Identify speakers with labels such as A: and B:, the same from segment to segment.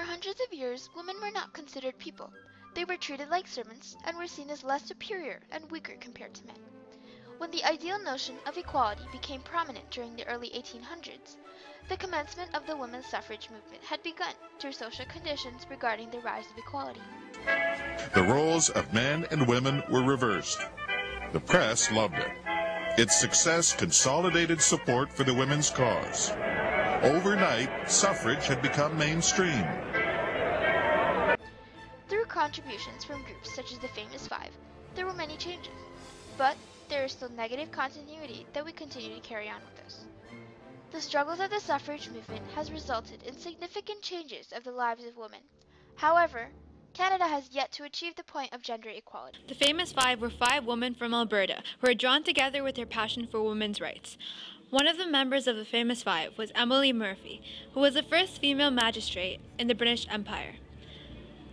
A: For hundreds of years, women were not considered people. They were treated like servants and were seen as less superior and weaker compared to men. When the ideal notion of equality became prominent during the early 1800s, the commencement of the women's suffrage movement had begun through social conditions regarding the rise of equality.
B: The roles of men and women were reversed. The press loved it. Its success consolidated support for the women's cause. Overnight, suffrage had become mainstream.
A: Through contributions from groups such as the Famous Five, there were many changes. But there is still negative continuity that we continue to carry on with us. The struggles of the suffrage movement has resulted in significant changes of the lives of women. However, Canada has yet to achieve the point of gender equality.
C: The Famous Five were 5 women from Alberta who were drawn together with their passion for women's rights. One of the members of the Famous Five was Emily Murphy, who was the first female magistrate in the British Empire.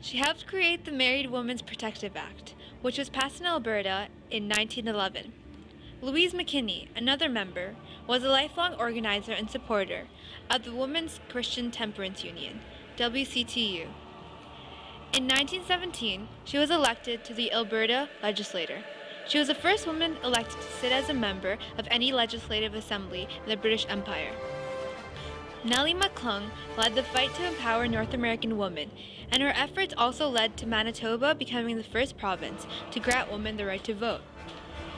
C: She helped create the Married Women's Protective Act, which was passed in Alberta in 1911. Louise McKinney, another member, was a lifelong organizer and supporter of the Women's Christian Temperance Union, WCTU. In 1917, she was elected to the Alberta Legislature. She was the first woman elected to sit as a member of any legislative assembly in the British Empire. Nellie McClung led the fight to empower North American women, and her efforts also led to Manitoba becoming the first province to grant women the right to vote.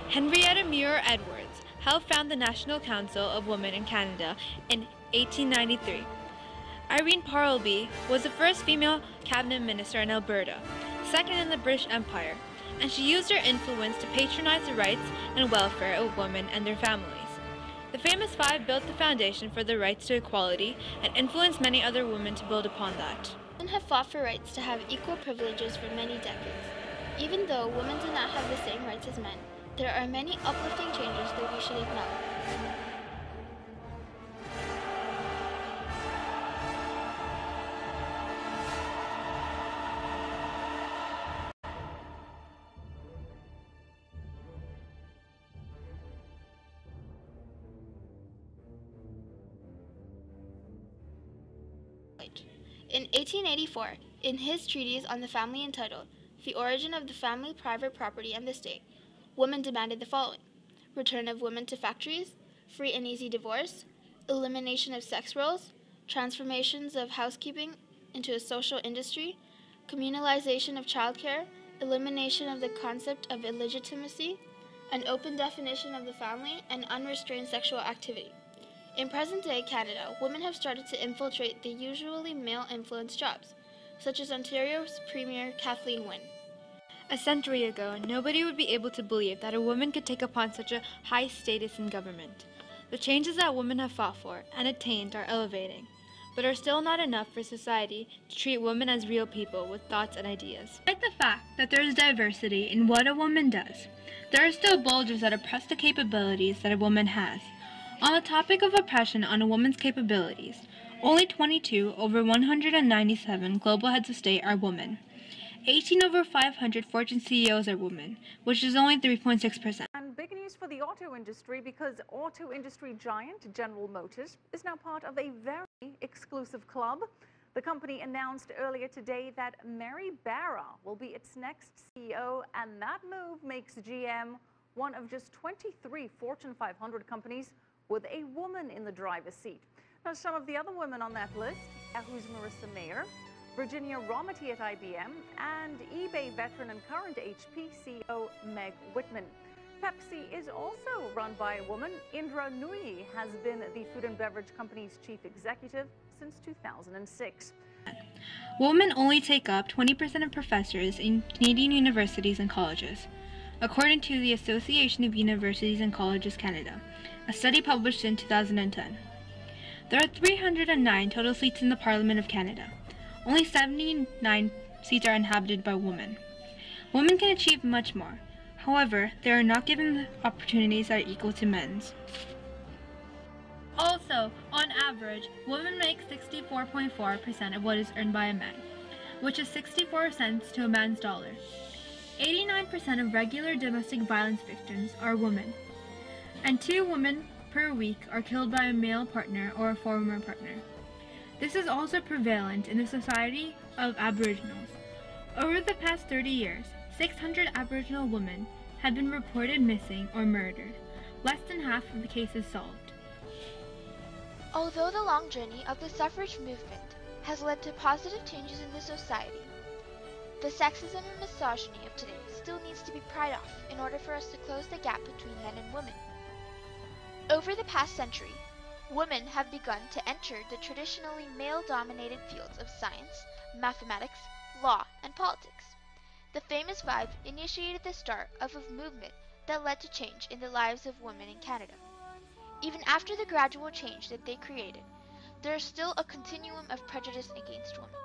C: Henrietta Muir Edwards helped found the National Council of Women in Canada in 1893. Irene Parlby was the first female cabinet minister in Alberta, second in the British Empire, and she used her influence to patronize the rights and welfare of women and their families. The Famous Five built the foundation for the rights to equality and influenced many other women to build upon that.
A: Women have fought for rights to have equal privileges for many decades. Even though women do not have the same rights as men, there are many uplifting changes that we should acknowledge. In 1884, in his treatise on the family entitled The Origin of the Family, Private Property, and the State, women demanded the following: return of women to factories, free and easy divorce, elimination of sex roles, transformations of housekeeping into a social industry, communalization of childcare, elimination of the concept of illegitimacy, an open definition of the family, and unrestrained sexual activity. In present-day Canada, women have started to infiltrate the usually male-influenced jobs, such as Ontario's Premier Kathleen Wynne.
C: A century ago, nobody would be able to believe that a woman could take upon such a high status in government. The changes that women have fought for and attained are elevating, but are still not enough for society to treat women as real people with thoughts and ideas. Despite the fact that there is diversity in what a woman does, there are still bulges that oppress the capabilities that a woman has. On the topic of oppression on a woman's capabilities, only 22 over 197 global heads of state are women. 18 over 500 Fortune CEOs are women, which is only 3.6%.
D: And big news for the auto industry, because auto industry giant General Motors is now part of a very exclusive club. The company announced earlier today that Mary Barra will be its next CEO, and that move makes GM one of just 23 Fortune 500 companies with a woman in the driver's seat. Now, some of the other women on that list: Yahoo's Marissa Mayer, Virginia Rometty at IBM, and eBay veteran and current HP CEO Meg Whitman. Pepsi is also run by a woman. Indra Nooyi has been the food and beverage company's chief executive since 2006.
C: Women only take up 20% of professors in Canadian universities and colleges, according to the Association of Universities and Colleges Canada, a study published in 2010. There are 309 total seats in the Parliament of Canada. Only 79 seats are inhabited by women. Women can achieve much more. However, they are not given the opportunities that are equal to men's. Also, on average, women make 64.4% of what is earned by a man, which is 64 cents to a man's dollar. 89% of regular domestic violence victims are women, and 2 women per week are killed by a male partner or a former partner. This is also prevalent in the society of Aboriginals. Over the past 30 years, 600 Aboriginal women have been reported missing or murdered, less than half of the cases solved.
A: Although the long journey of the suffrage movement has led to positive changes in the society, the sexism and misogyny of today still needs to be pried off in order for us to close the gap between men and women. Over the past century, women have begun to enter the traditionally male-dominated fields of science, mathematics, law, and politics. The Famous Five initiated the start of a movement that led to change in the lives of women in Canada. Even after the gradual change that they created, there is still a continuum of prejudice against women.